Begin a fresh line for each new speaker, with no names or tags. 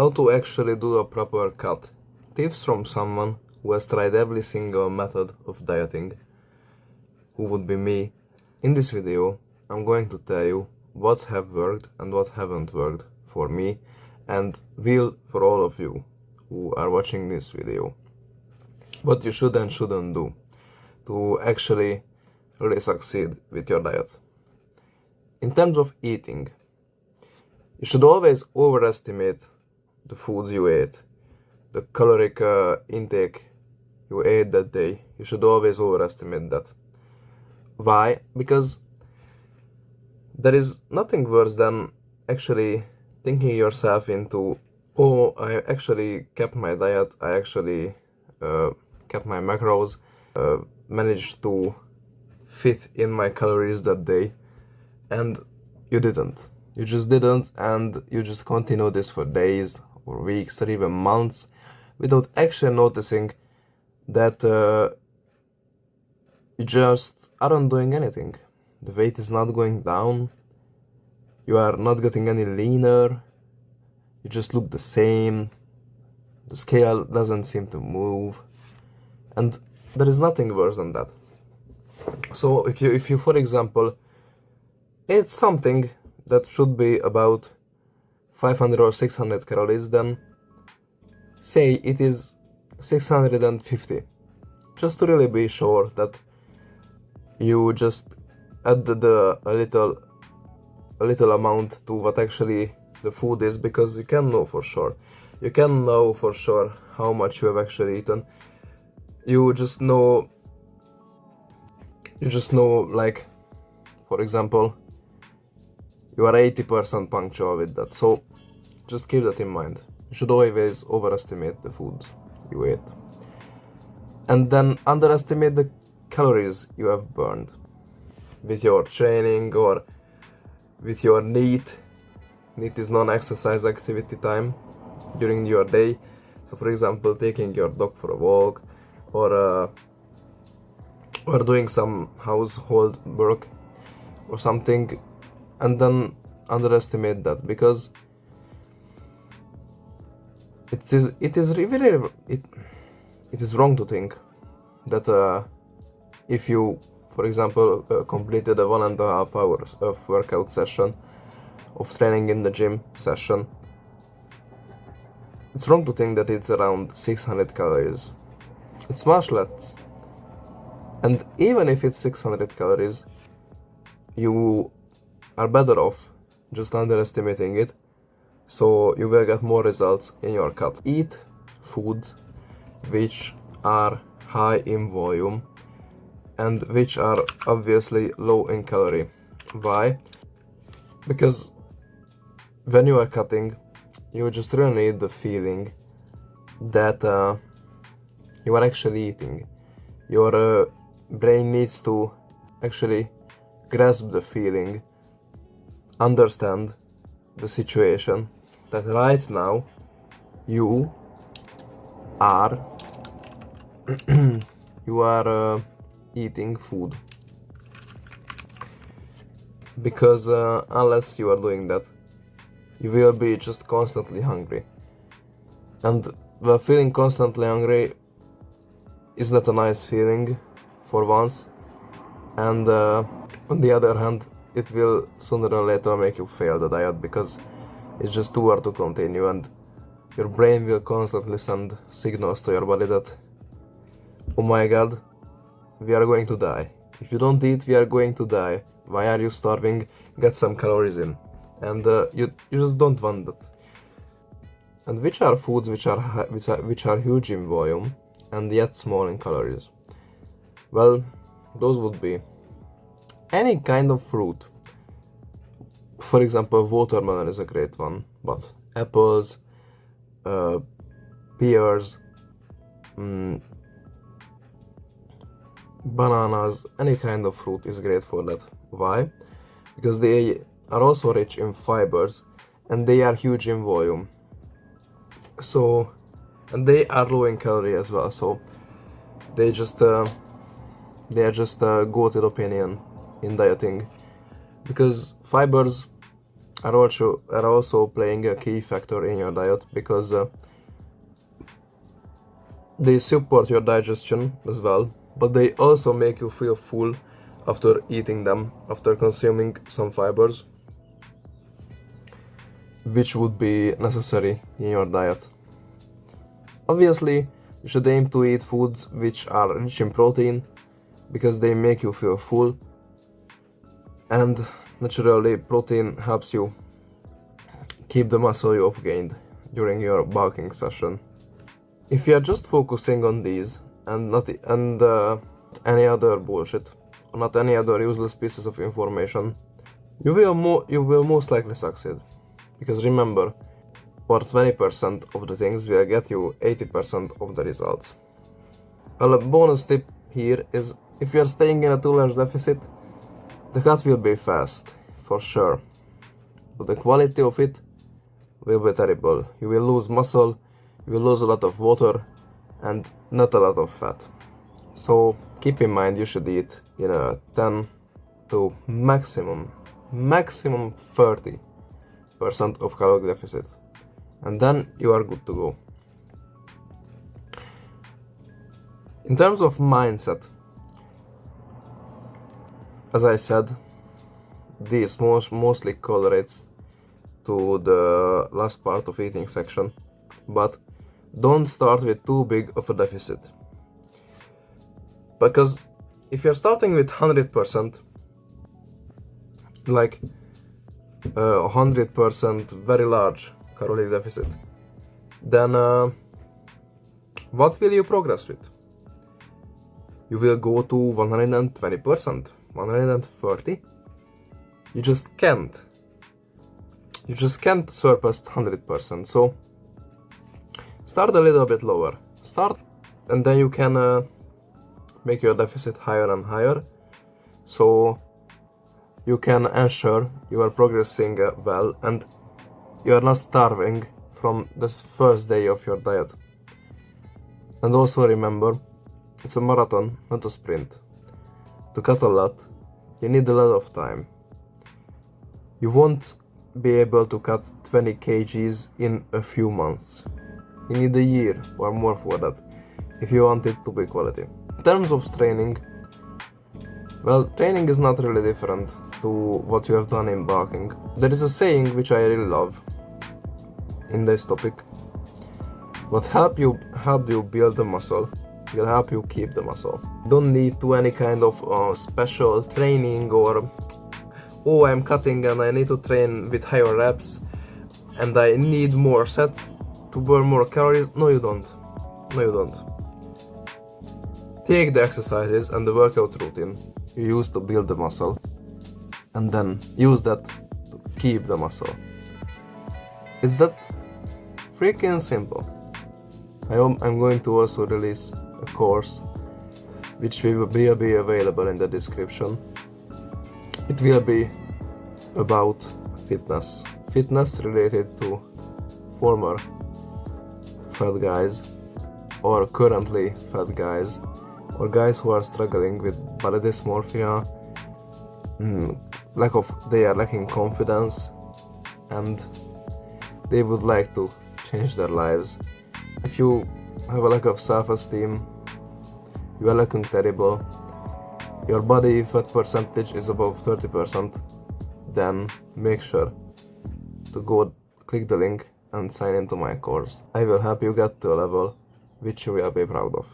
How to actually do a proper cut. Tips from someone who has tried every single method of dieting, who would be me. In this video, I'm going to tell you what have worked and what haven't worked for me and will for all of you who are watching this video. What you should and shouldn't do to actually really succeed with your diet. In terms of eating, you should always overestimate the foods you ate, the caloric intake you ate that day. You should always overestimate that. Why? Because there is nothing worse than actually thinking yourself into, oh, I actually kept my diet, I actually kept my macros, managed to fit in my calories that day, and you didn't. You just didn't, and you just continue this for days or weeks or even months without actually noticing that you just aren't doing anything. The weight is not going down, you are not getting any leaner, you just look the same, the scale doesn't seem to move, and there is nothing worse than that. So if you for example ate something that should be about 500 or 600 calories, then say it is 650, just to really be sure that you just added a little amount to what actually the food is, because you can know for sure. You can know for sure how much you have actually eaten. You just know, like, for example, you are 80% punctual with that, so just keep that in mind. You should always overestimate the foods you ate, and then underestimate the calories you have burned with your training or with your NEAT. NEAT is non-exercise activity time during your day. So for example, taking your dog for a walk, or doing some household work or something, and then underestimate that, because it is wrong to think that if you, for example, completed a 1.5 hours of workout session, of training in the gym session, it's wrong to think that it's around 600 calories. It's much less. And even if it's 600 calories, you are better off just underestimating it, so you will get more results in your cut. Eat foods which are high in volume and which are obviously low in calorie. Why? Because when you are cutting, you just really need the feeling that you are actually eating. Your brain needs to actually grasp the feeling, understand the situation, that right now you are eating food. Because unless you are doing that, you will be just constantly hungry, and the feeling constantly hungry is not a nice feeling for once, and on the other hand, it will sooner or later make you fail the diet, because it's just too hard to continue, and your brain will constantly send signals to your body that, oh my god, we are going to die. If you don't eat, we are going to die. Why are you starving? Get some calories in. And you just don't want that. And which are foods which are huge in volume and yet small in calories? Well, those would be any kind of fruit. For example, watermelon is a great one, but apples, pears, bananas, any kind of fruit is great for that. Why? Because they are also rich in fibers and they are huge in volume. So, and they are low in calorie as well. So they are just a go-to opinion in dieting, because fibers are also playing a key factor in your diet, because they support your digestion as well, but they also make you feel full after eating them, after consuming some fibers, which would be necessary in your diet. Obviously, you should aim to eat foods which are rich in protein, because they make you feel full, and naturally protein helps you keep the muscle you have gained during your bulking session. If you are just focusing on these and not any other bullshit, or not any other useless pieces of information, you will most likely succeed. Because remember, for 20% of the things will get you 80% of the results. Well, a bonus tip here is, if you are staying in a too large deficit, the cut will be fast, for sure, but the quality of it will be terrible. You will lose muscle, you will lose a lot of water, and not a lot of fat. So keep in mind, you should eat in a 10 to maximum 30% of caloric deficit, and then you are good to go. In terms of mindset, as I said, this mostly correlates to the last part of eating section, but don't start with too big of a deficit. Because if you're starting with 100%, like 100% very large caloric deficit, then what will you progress with? You will go to 120%, 130%? You just can't. You just can't surpass 100%. So start a little bit lower. Start, and then you can make your deficit higher and higher, so you can ensure you are progressing well and you are not starving from this first day of your diet. And also remember, it's a marathon, not a sprint. To cut a lot, you need a lot of time. You won't be able to cut 20 kgs in a few months. You need a year or more for that, if you want it to be quality. In terms of training, well, training is not really different to what you have done in bulking. There is a saying which I really love in this topic: what help you build the muscle will help you keep the muscle. Don't need to any kind of special training, or oh, I'm cutting and I need to train with higher reps and I need more sets to burn more calories. No, you don't. No, you don't. Take the exercises and the workout routine you use to build the muscle, and then use that to keep the muscle. It's that freaking simple. I'm going to also release a course which will be available in the description. It will be about fitness related to former fat guys, or currently fat guys, or guys who are struggling with body dysmorphia, they are lacking confidence, and they would like to change their lives. If you have a lack of self-esteem, you are looking terrible, your body fat percentage is above 30%, then make sure to go click the link and sign into my course. I will help you get to a level which you will be proud of.